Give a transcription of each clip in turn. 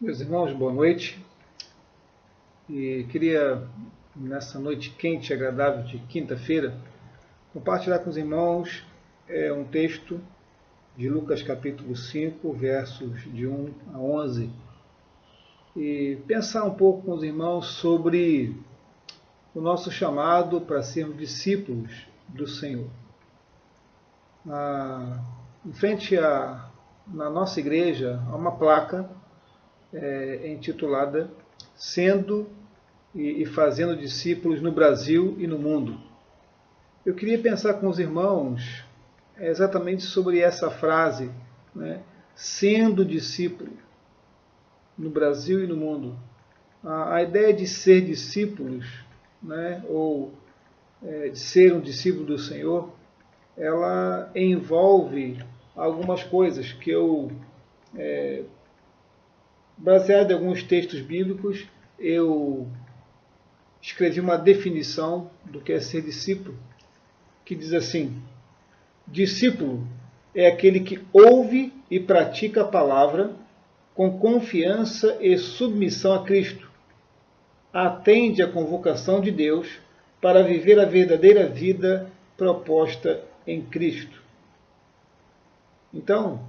Meus irmãos, boa noite. E queria, nessa noite quente e agradável de quinta-feira, compartilhar com os irmãos um texto de Lucas capítulo 5, versos de 1 a 11, e pensar um pouco com os irmãos sobre o nosso chamado para sermos discípulos do Senhor. Em frente na nossa igreja, há uma placa intitulada Sendo e fazendo discípulos no Brasil e no mundo. Eu queria pensar com os irmãos exatamente sobre essa frase, né? Sendo discípulo no Brasil e no mundo. A ideia de ser discípulos, né? Ou de ser um discípulo do Senhor, ela envolve algumas coisas que eu, baseado em alguns textos bíblicos, eu escrevi uma definição do que é ser discípulo, que diz assim: discípulo é aquele que ouve e pratica a palavra com confiança e submissão a Cristo, atende à convocação de Deus para viver a verdadeira vida proposta em Cristo. Então,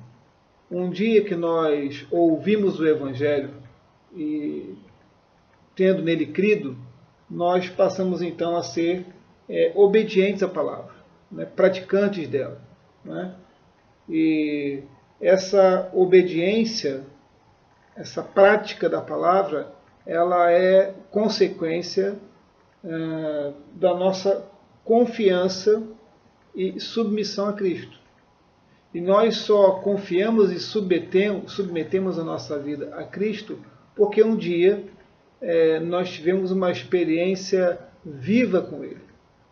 um dia que nós ouvimos o Evangelho e, tendo nele crido, nós passamos então a ser obedientes à palavra, né, praticantes dela. Né? E essa obediência, essa prática da palavra, ela é consequência da nossa confiança e submissão a Cristo. E nós só confiamos e submetemos a nossa vida a Cristo porque um dia nós tivemos uma experiência viva com Ele.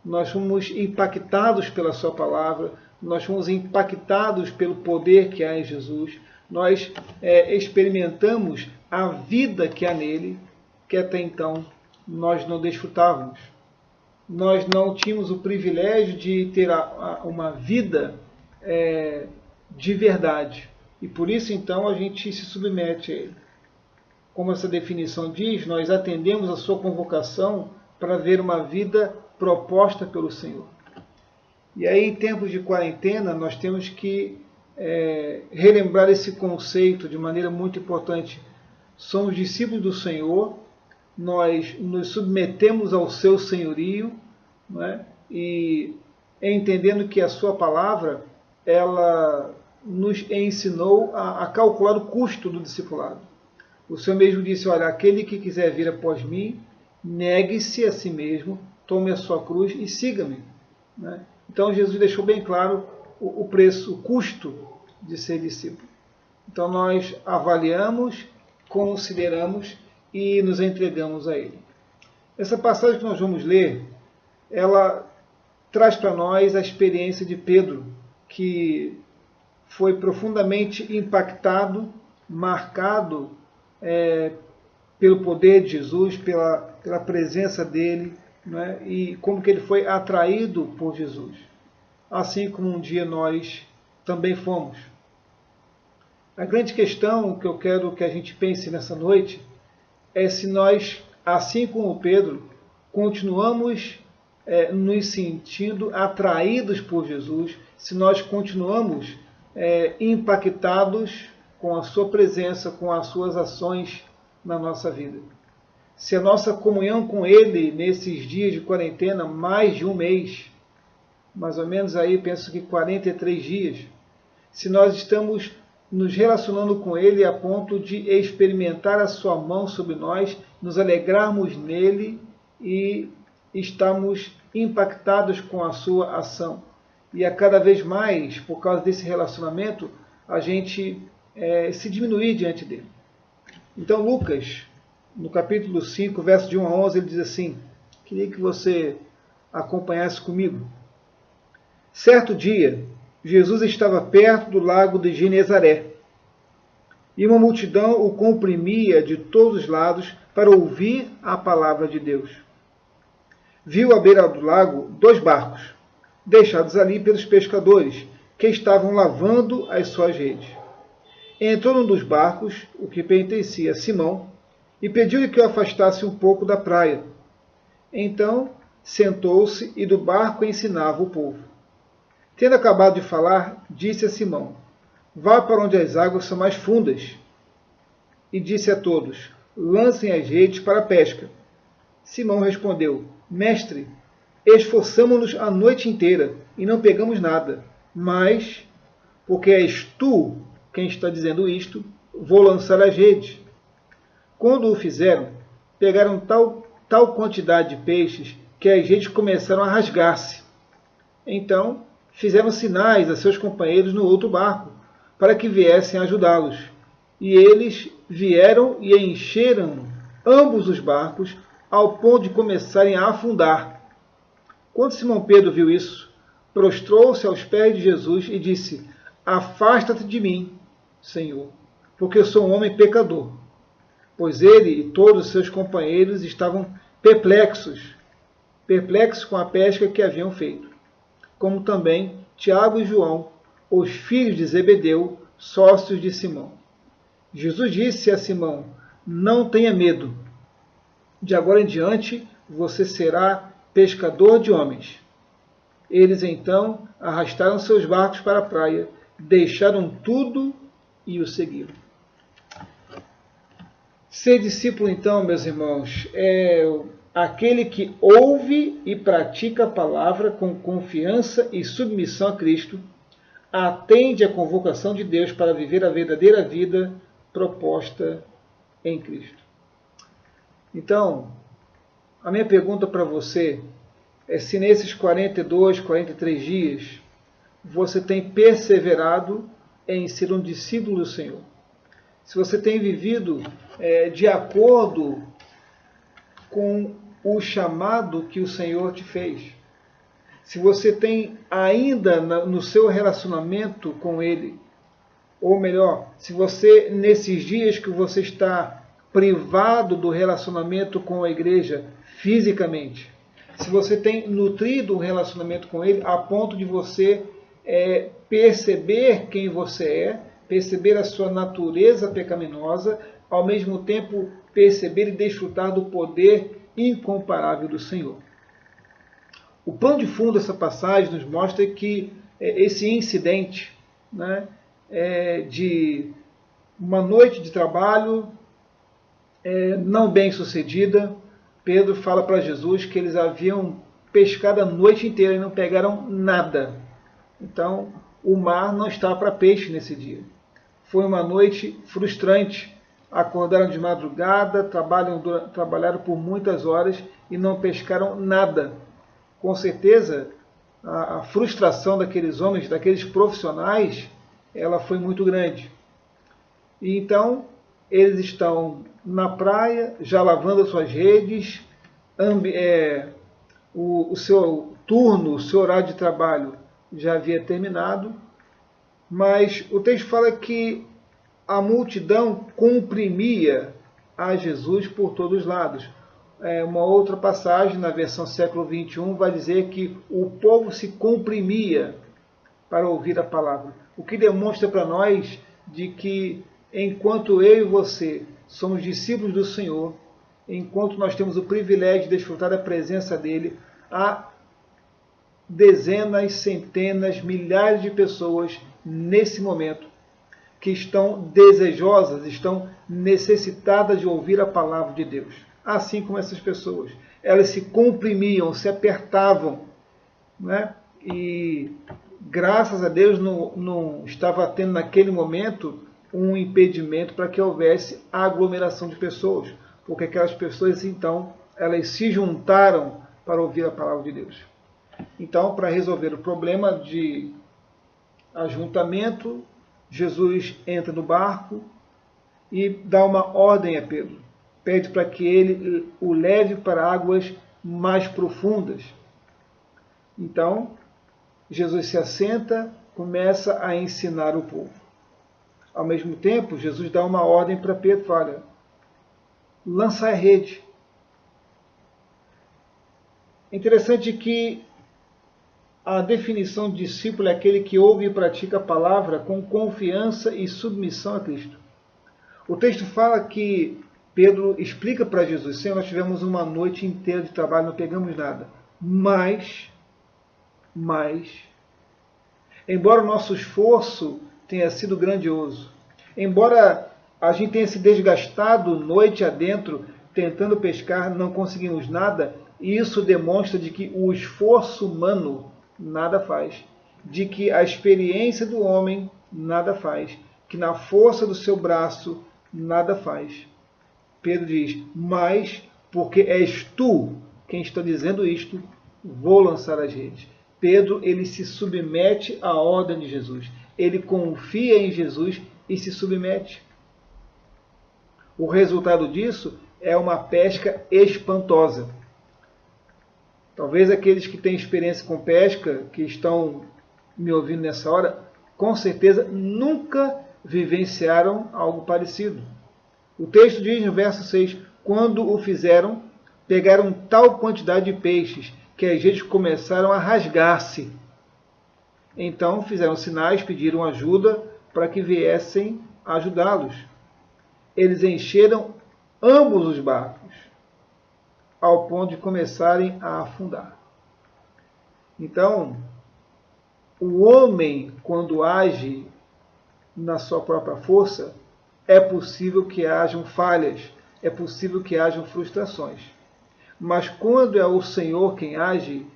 Nós fomos impactados pela Sua palavra, nós fomos impactados pelo poder que há em Jesus, nós experimentamos a vida que há nele, que até então nós não desfrutávamos. Nós não tínhamos o privilégio de ter uma vida de verdade. E por isso, então, a gente se submete a Ele. Como essa definição diz, nós atendemos a sua convocação para ver uma vida proposta pelo Senhor. E aí, em tempos de quarentena, nós temos que relembrar esse conceito de maneira muito importante. Somos discípulos do Senhor, nós nos submetemos ao seu senhorio, não é? E entendendo que a sua palavra, ela nos ensinou a calcular o custo do discipulado. O Senhor mesmo disse: olha, aquele que quiser vir após mim, negue-se a si mesmo, tome a sua cruz e siga-me. Né? Então Jesus deixou bem claro o preço, o custo de ser discípulo. Então nós avaliamos, consideramos e nos entregamos a Ele. Essa passagem que nós vamos ler, ela traz para nós a experiência de Pedro, que foi profundamente impactado, marcado pelo poder de Jesus, pela presença dele, né? E como que ele foi atraído por Jesus. Assim como um dia nós também fomos. A grande questão que eu quero que a gente pense nessa noite é se nós, assim como Pedro, continuamos nos sentindo atraídos por Jesus, se nós continuamos impactados com a sua presença, com as suas ações na nossa vida. Se a nossa comunhão com Ele nesses dias de quarentena, mais de um mês, mais ou menos aí, penso que 43 dias, se nós estamos nos relacionando com Ele a ponto de experimentar a sua mão sobre nós, nos alegrarmos nele e estamos impactados com a sua ação. E a cada vez mais, por causa desse relacionamento, a gente se diminuir diante dele. Então Lucas, no capítulo 5, verso de 1 a 11, ele diz assim, queria que você acompanhasse comigo. Certo dia, Jesus estava perto do lago de Genezaré, e uma multidão o comprimia de todos os lados para ouvir a palavra de Deus. Viu à beira do lago 2 barcos, deixados ali pelos pescadores, que estavam lavando as suas redes. entrou num dos barcos, o que pertencia a Simão, e pediu-lhe que o afastasse um pouco da praia. Então sentou-se e do barco ensinava o povo. Tendo acabado de falar, disse a Simão: vá para onde as águas são mais fundas. E disse a todos: lancem as redes para a pesca. Simão respondeu: mestre, esforçamo-nos a noite inteira e não pegamos nada, mas, porque és tu quem está dizendo isto, vou lançar as redes. Quando o fizeram, pegaram tal quantidade de peixes que as redes começaram a rasgar-se. Então fizeram sinais a seus companheiros no outro barco, para que viessem ajudá-los. E eles vieram e encheram ambos os barcos, ao ponto de começarem a afundar. Quando Simão Pedro viu isso, prostrou-se aos pés de Jesus e disse: afasta-te de mim, Senhor, porque eu sou um homem pecador. Pois ele e todos os seus companheiros estavam perplexos com a pesca que haviam feito, como também Tiago e João, os filhos de Zebedeu, sócios de Simão. Jesus disse a Simão: não tenha medo, de agora em diante você será pescador de homens. Eles então arrastaram seus barcos para a praia, deixaram tudo e o seguiram. Ser discípulo, então, meus irmãos, é aquele que ouve e pratica a palavra com confiança e submissão a Cristo, atende à convocação de Deus para viver a verdadeira vida proposta em Cristo. Então, a minha pergunta para você é se nesses 42, 43 dias você tem perseverado em ser um discípulo do Senhor. Se você tem vivido de acordo com o chamado que o Senhor te fez. Se você tem ainda no seu relacionamento com Ele, ou melhor, se você, nesses dias que você está privado do relacionamento com a igreja fisicamente, se você tem nutrido um relacionamento com Ele a ponto de você perceber quem você é, perceber a sua natureza pecaminosa, ao mesmo tempo perceber e desfrutar do poder incomparável do Senhor. O pano de fundo dessa passagem nos mostra que esse incidente, né, de uma noite de trabalho não bem sucedida, Pedro fala para Jesus que eles haviam pescado a noite inteira e não pegaram nada. Então, o mar não estava para peixe nesse dia. Foi uma noite frustrante. Acordaram de madrugada, trabalharam por muitas horas e não pescaram nada. Com certeza, a frustração daqueles homens, daqueles profissionais, ela foi muito grande. E então, eles estão na praia, já lavando as suas redes, o seu turno, o seu horário de trabalho já havia terminado, mas o texto fala que a multidão comprimia a Jesus por todos os lados. Uma outra passagem, na versão século XXI, vai dizer que o povo se comprimia para ouvir a palavra. O que demonstra para nós de que, enquanto eu e você somos discípulos do Senhor, enquanto nós temos o privilégio de desfrutar da presença dEle, há dezenas, centenas, milhares de pessoas nesse momento que estão desejosas, estão necessitadas de ouvir a palavra de Deus. Assim como essas pessoas. Elas se comprimiam, se apertavam, né? E graças a Deus não estava tendo naquele momento um impedimento para que houvesse aglomeração de pessoas, porque aquelas pessoas então elas se juntaram para ouvir a palavra de Deus. Então, para resolver o problema de ajuntamento, Jesus entra no barco e dá uma ordem a Pedro. Pede para que ele o leve para águas mais profundas. Então, Jesus se assenta, começa a ensinar o povo. Ao mesmo tempo, Jesus dá uma ordem para Pedro, fala: lança a rede. É interessante que a definição de discípulo é aquele que ouve e pratica a palavra com confiança e submissão a Cristo. O texto fala que Pedro explica para Jesus: Senhor, nós tivemos uma noite inteira de trabalho, não pegamos nada. Mas, embora o nosso esforço tenha sido grandioso, embora a gente tenha se desgastado noite adentro tentando pescar, não conseguimos nada, isso demonstra de que o esforço humano nada faz, de que a experiência do homem nada faz, que na força do seu braço nada faz. Pedro diz: mas porque és tu quem está dizendo isto, vou lançar as redes. Pedro, ele se submete à ordem de Jesus. Ele confia em Jesus e se submete. O resultado disso é uma pesca espantosa. Talvez aqueles que têm experiência com pesca, que estão me ouvindo nessa hora, com certeza nunca vivenciaram algo parecido. O texto diz no verso 6, quando o fizeram, pegaram tal quantidade de peixes que as redes começaram a rasgar-se. Então fizeram sinais, pediram ajuda para que viessem ajudá-los. Eles encheram ambos os barcos, ao ponto de começarem a afundar. Então, o homem, quando age na sua própria força, é possível que hajam falhas, é possível que hajam frustrações. Mas quando é o Senhor quem age,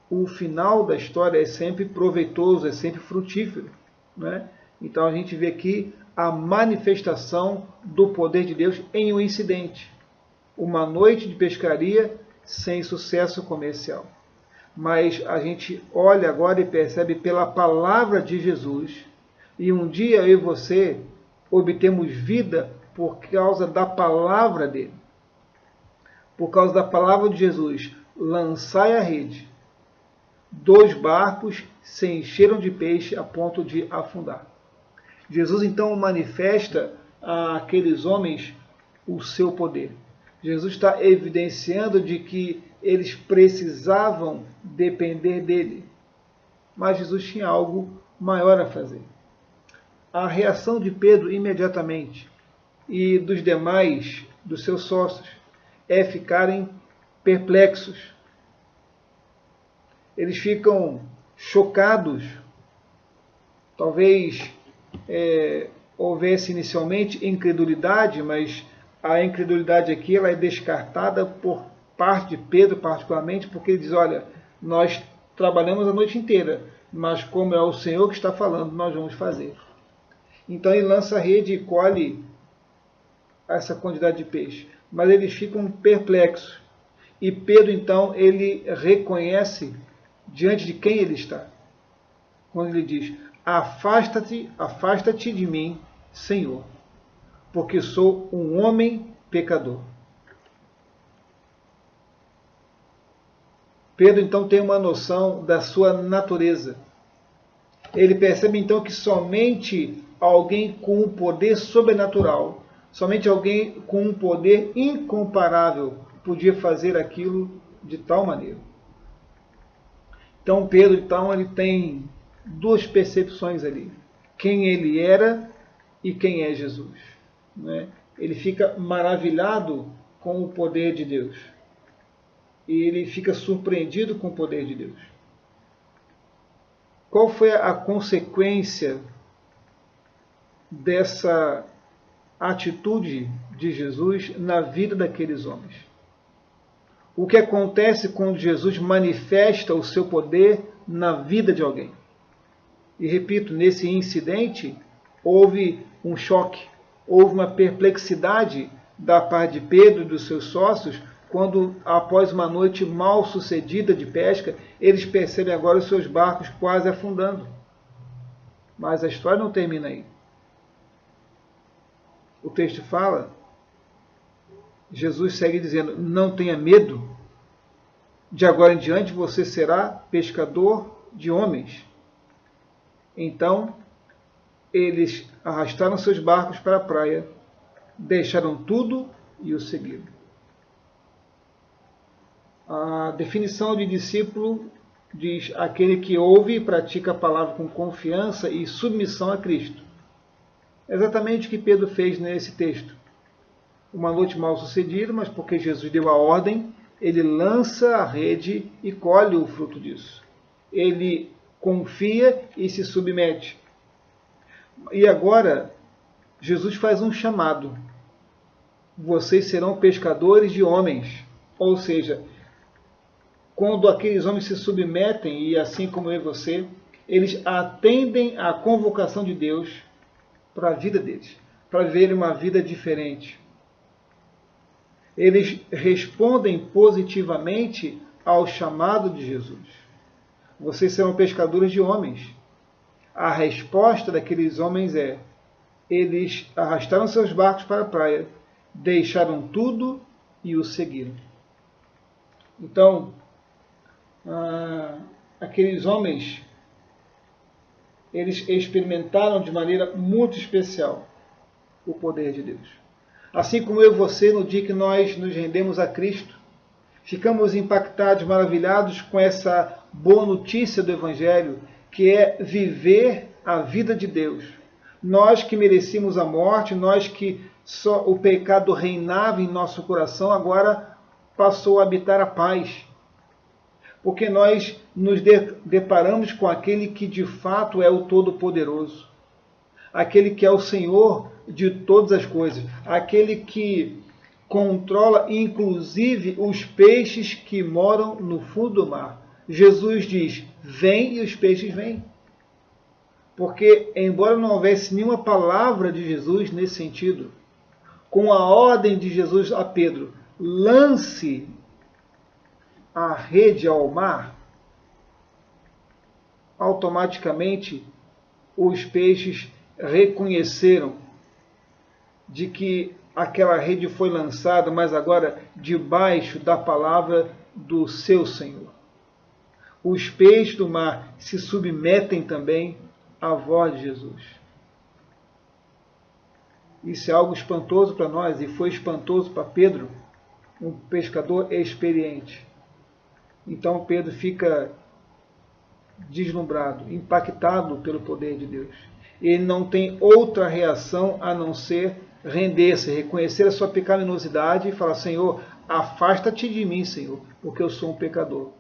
o final da história é sempre proveitoso, é sempre frutífero, né? Então a gente vê aqui a manifestação do poder de Deus em um incidente. Uma noite de pescaria sem sucesso comercial. Mas a gente olha agora e percebe pela palavra de Jesus, e um dia eu e você obtemos vida por causa da palavra dele. Por causa da palavra de Jesus, lançai a rede. 2 barcos se encheram de peixe a ponto de afundar. Jesus então manifesta àqueles homens o seu poder. Jesus está evidenciando de que eles precisavam depender dele. Mas Jesus tinha algo maior a fazer. A reação de Pedro imediatamente e dos demais, dos seus sócios, é ficarem perplexos. Eles ficam chocados. Talvez houvesse inicialmente incredulidade, mas a incredulidade aqui ela é descartada por parte de Pedro particularmente, porque ele diz: olha, nós trabalhamos a noite inteira, mas como é o Senhor que está falando, nós vamos fazer. Então ele lança a rede e colhe essa quantidade de peixe. Mas eles ficam perplexos. E Pedro, então, ele reconhece diante de quem ele está. Quando ele diz: afasta-te de mim, Senhor, porque sou um homem pecador. Pedro, então, tem uma noção da sua natureza. Ele percebe, então, que somente alguém com um poder sobrenatural, somente alguém com um poder incomparável podia fazer aquilo de tal maneira. Então Pedro, ele tem 2 percepções ali: quem ele era e quem é Jesus, né? Ele fica maravilhado com o poder de Deus e ele fica surpreendido com o poder de Deus. Qual foi a consequência dessa atitude de Jesus na vida daqueles homens? O que acontece quando Jesus manifesta o seu poder na vida de alguém? E repito, nesse incidente houve um choque, houve uma perplexidade da parte de Pedro e dos seus sócios, quando após uma noite mal sucedida de pesca, eles percebem agora os seus barcos quase afundando. Mas a história não termina aí. O texto fala, Jesus segue dizendo: não tenha medo, de agora em diante você será pescador de homens. Então, eles arrastaram seus barcos para a praia, deixaram tudo e o seguiram. A definição de discípulo diz aquele que ouve e pratica a palavra com confiança e submissão a Cristo. É exatamente o que Pedro fez nesse texto. Uma noite mal sucedida, mas porque Jesus deu a ordem, ele lança a rede e colhe o fruto disso. Ele confia e se submete. E agora, Jesus faz um chamado. Vocês serão pescadores de homens. Ou seja, quando aqueles homens se submetem, e assim como eu e você, eles atendem à convocação de Deus para a vida deles, para viverem uma vida diferente. Eles respondem positivamente ao chamado de Jesus. Vocês serão pescadores de homens. A resposta daqueles homens é: eles arrastaram seus barcos para a praia, deixaram tudo e o seguiram. Então, aqueles homens, eles experimentaram de maneira muito especial o poder de Deus. Assim como eu e você, no dia que nós nos rendemos a Cristo, ficamos impactados, maravilhados com essa boa notícia do Evangelho, que é viver a vida de Deus. Nós que merecíamos a morte, nós que só o pecado reinava em nosso coração, agora passou a habitar a paz. Porque nós nos deparamos com aquele que de fato é o Todo-Poderoso, aquele que é o Senhor de todas as coisas, aquele que controla inclusive os peixes que moram no fundo do mar. Jesus diz: vem, e os peixes vêm. Porque, embora não houvesse nenhuma palavra de Jesus nesse sentido, com a ordem de Jesus a Pedro, lance a rede ao mar, automaticamente os peixes reconheceram de que aquela rede foi lançada, mas agora debaixo da palavra do seu Senhor. Os peixes do mar se submetem também à voz de Jesus. Isso é algo espantoso para nós, e foi espantoso para Pedro, um pescador experiente. Então Pedro fica deslumbrado, impactado pelo poder de Deus. Ele não tem outra reação a não ser render-se, reconhecer a sua pecaminosidade e falar: Senhor, afasta-te de mim, Senhor, porque eu sou um pecador.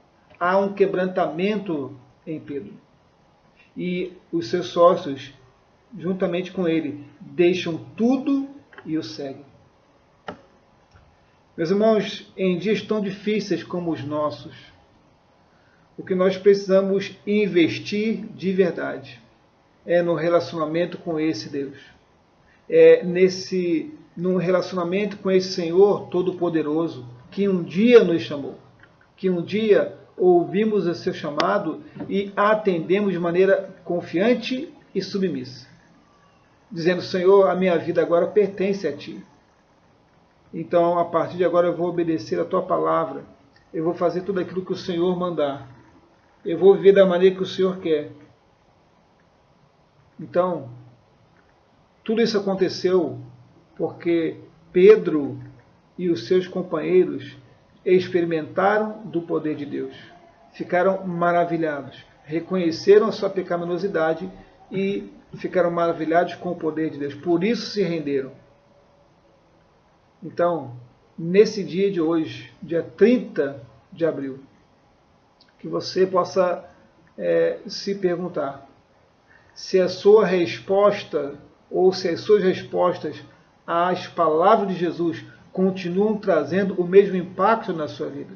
Há um quebrantamento em Pedro. E os seus sócios, juntamente com ele, deixam tudo e o seguem. Meus irmãos, em dias tão difíceis como os nossos, o que nós precisamos investir de verdade é no relacionamento com esse Deus. É num relacionamento com esse Senhor Todo-Poderoso, que um dia nos chamou, que um dia ouvimos o seu chamado e atendemos de maneira confiante e submissa, dizendo: Senhor, a minha vida agora pertence a Ti. Então, a partir de agora eu vou obedecer a Tua palavra, eu vou fazer tudo aquilo que o Senhor mandar, eu vou viver da maneira que o Senhor quer. Então, tudo isso aconteceu porque Pedro e os seus companheiros experimentaram do poder de Deus. Ficaram maravilhados, reconheceram a sua pecaminosidade e ficaram maravilhados com o poder de Deus. Por isso se renderam. Então, nesse dia de hoje, dia 30 de abril, que você possa se perguntar se a sua resposta ou se as suas respostas às palavras de Jesus continuam trazendo o mesmo impacto na sua vida.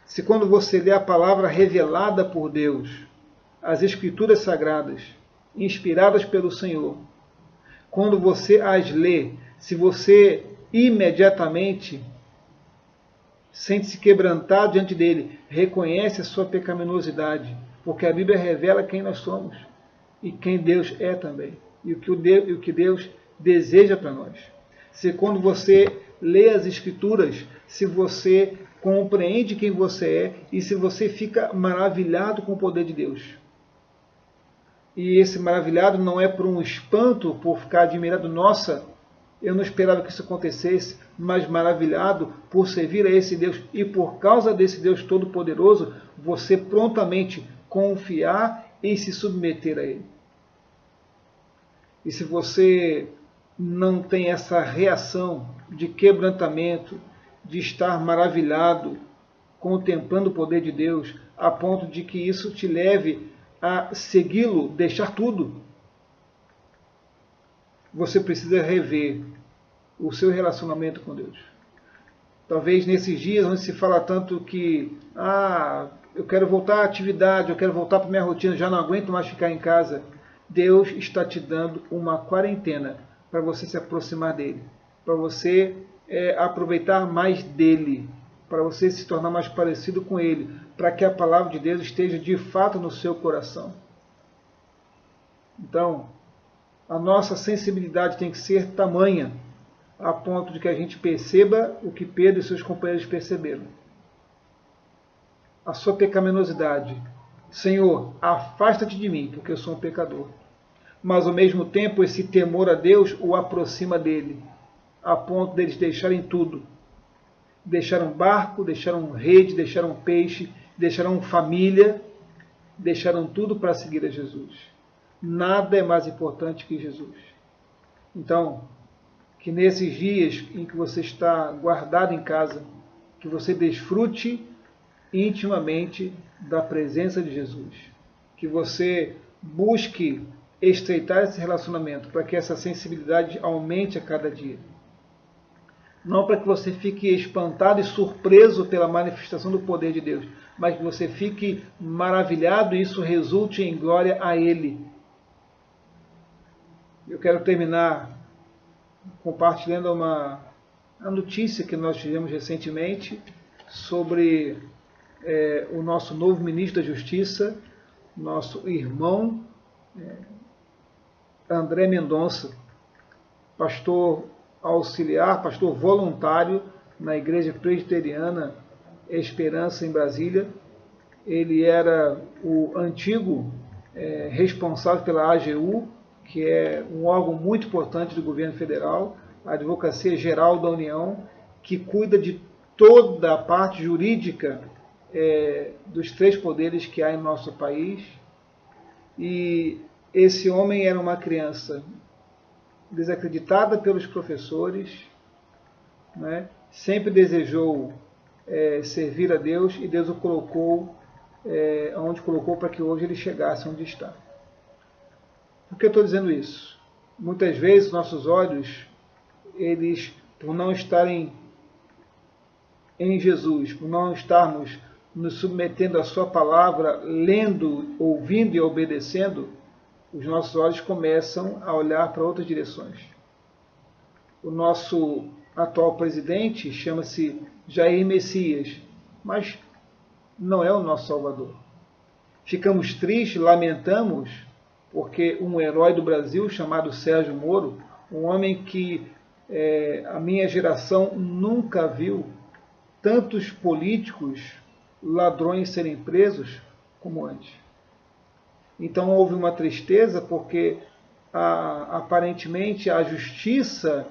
Se quando você lê a palavra revelada por Deus, as Escrituras Sagradas, inspiradas pelo Senhor, quando você as lê, se você imediatamente sente-se quebrantado diante dele, reconhece a sua pecaminosidade, porque a Bíblia revela quem nós somos e quem Deus é também, e o que Deus deseja para nós. Se quando você lê as Escrituras, se você compreende quem você é e se você fica maravilhado com o poder de Deus. E esse maravilhado não é por um espanto, por ficar admirado: nossa, Eu não esperava que isso acontecesse, mas maravilhado por servir a esse Deus e por causa desse Deus Todo-Poderoso, você prontamente confiar e se submeter a Ele. E se você não tem essa reação de quebrantamento, de estar maravilhado, contemplando o poder de Deus, a ponto de que isso te leve a segui-lo, deixar tudo, você precisa rever o seu relacionamento com Deus. Talvez nesses dias onde se fala tanto que eu quero voltar à atividade, eu quero voltar para a minha rotina, já não aguento mais ficar em casa. Deus está te dando uma quarentena para você se aproximar dele, para você aproveitar mais dele, para você se tornar mais parecido com ele, para que a palavra de Deus esteja de fato no seu coração. Então, a nossa sensibilidade tem que ser tamanha, a ponto de que a gente perceba o que Pedro e seus companheiros perceberam. A sua pecaminosidade. Senhor, afasta-te de mim, porque eu sou um pecador. Mas, ao mesmo tempo, esse temor a Deus o aproxima dele, a ponto deles deixarem tudo. Deixaram barco, deixaram rede, deixaram peixe, deixaram família, deixaram tudo para seguir a Jesus. Nada é mais importante que Jesus. Então, que nesses dias em que você está guardado em casa, que você desfrute intimamente da presença de Jesus. Que você busque estreitar esse relacionamento para que essa sensibilidade aumente a cada dia. Não para que você fique espantado e surpreso pela manifestação do poder de Deus, mas que você fique maravilhado e isso resulte em glória a Ele. Eu quero terminar compartilhando uma notícia que nós tivemos recentemente sobre o nosso novo ministro da Justiça, nosso irmão André Mendonça, pastor auxiliar, pastor voluntário na Igreja Presbiteriana Esperança em Brasília. Ele era o antigo responsável pela AGU, que é um órgão muito importante do governo federal, a Advocacia Geral da União, que cuida de toda a parte jurídica dos 3 poderes que há em nosso país. E esse homem era uma criança desacreditada pelos professores, né? Sempre desejou servir a Deus e Deus o colocou onde colocou para que hoje ele chegasse onde está. Por que eu estou dizendo isso? Muitas vezes nossos olhos, eles, por não estarem em Jesus, por não estarmos nos submetendo à sua palavra, lendo, ouvindo e obedecendo, os nossos olhos começam a olhar para outras direções. O nosso atual presidente chama-se Jair Messias, mas não é o nosso Salvador. Ficamos tristes, lamentamos, porque um herói do Brasil chamado Sérgio Moro, um homem que a minha geração nunca viu tantos políticos ladrões serem presos como antes. Então houve uma tristeza porque aparentemente a justiça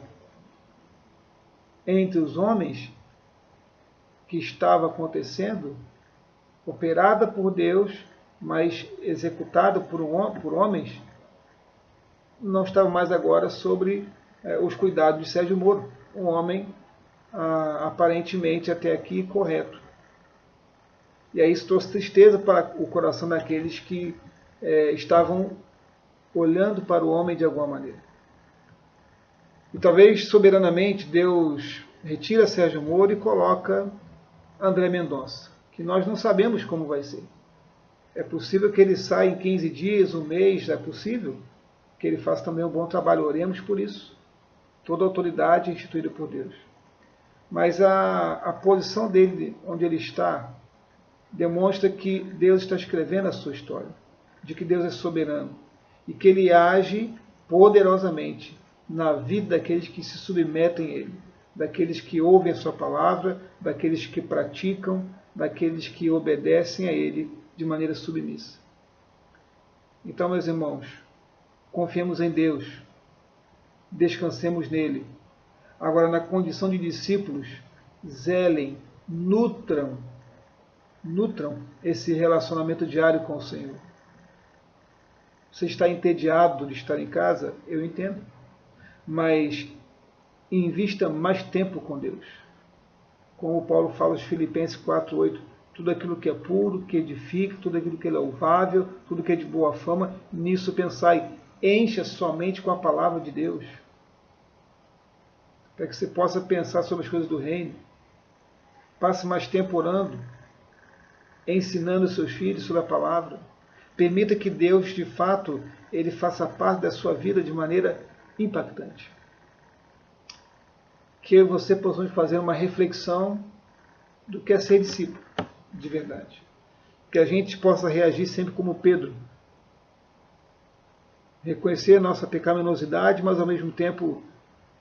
entre os homens que estava acontecendo, operada por Deus, mas executada por homens, não estava mais agora sobre os cuidados de Sérgio Moro, um homem aparentemente até aqui correto. E aí isso trouxe tristeza para o coração daqueles que estavam olhando para o homem de alguma maneira. E talvez soberanamente Deus retira Sérgio Moro e coloca André Mendonça, que nós não sabemos como vai ser. É possível que ele saia em 15 dias, um mês, é possível que ele faça também um bom trabalho, oremos por isso. Toda autoridade é instituída por Deus. Mas a posição dele, onde ele está, demonstra que Deus está escrevendo a sua história, de que Deus é soberano e que Ele age poderosamente na vida daqueles que se submetem a Ele, daqueles que ouvem a sua palavra, daqueles que praticam, daqueles que obedecem a Ele de maneira submissa. Então, meus irmãos, confiemos em Deus. descansemos nele. Agora, na condição de discípulos, zelem, nutram esse relacionamento diário com o Senhor. Você está entediado de estar em casa? Eu entendo. Mas invista mais tempo com Deus. Como Paulo fala aos Filipenses 4:8, tudo aquilo que é puro, que edifica, tudo aquilo que é louvável, tudo que é de boa fama, nisso pensai. Encha somente com a palavra de Deus, para que você possa pensar sobre as coisas do reino. Passe mais tempo orando, ensinando os seus filhos sobre a palavra. Permita que Deus, de fato, ele faça parte da sua vida de maneira impactante. Que você possa fazer uma reflexão do que é ser discípulo, de verdade. Que a gente possa reagir sempre como Pedro. Reconhecer a nossa pecaminosidade, mas ao mesmo tempo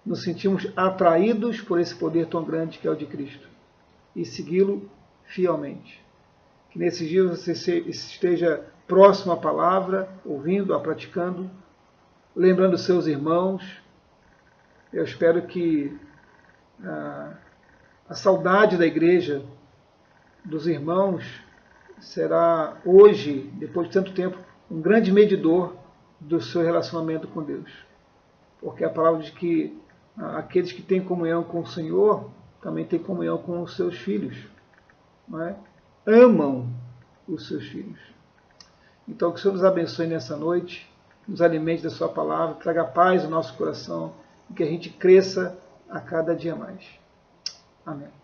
nos sentimos atraídos por esse poder tão grande que é o de Cristo. E segui-lo fielmente. Que nesses dias você esteja próximo à palavra, ouvindo-a, praticando, lembrando seus irmãos. Eu espero que a saudade da igreja, dos irmãos, será hoje, depois de tanto tempo, um grande medidor do seu relacionamento com Deus. Porque a palavra diz que aqueles que têm comunhão com o Senhor também têm comunhão com os seus filhos. Não é? Amam os seus filhos. Então, que o Senhor nos abençoe nessa noite, nos alimente da sua palavra, traga paz ao nosso coração e que a gente cresça a cada dia mais. Amém.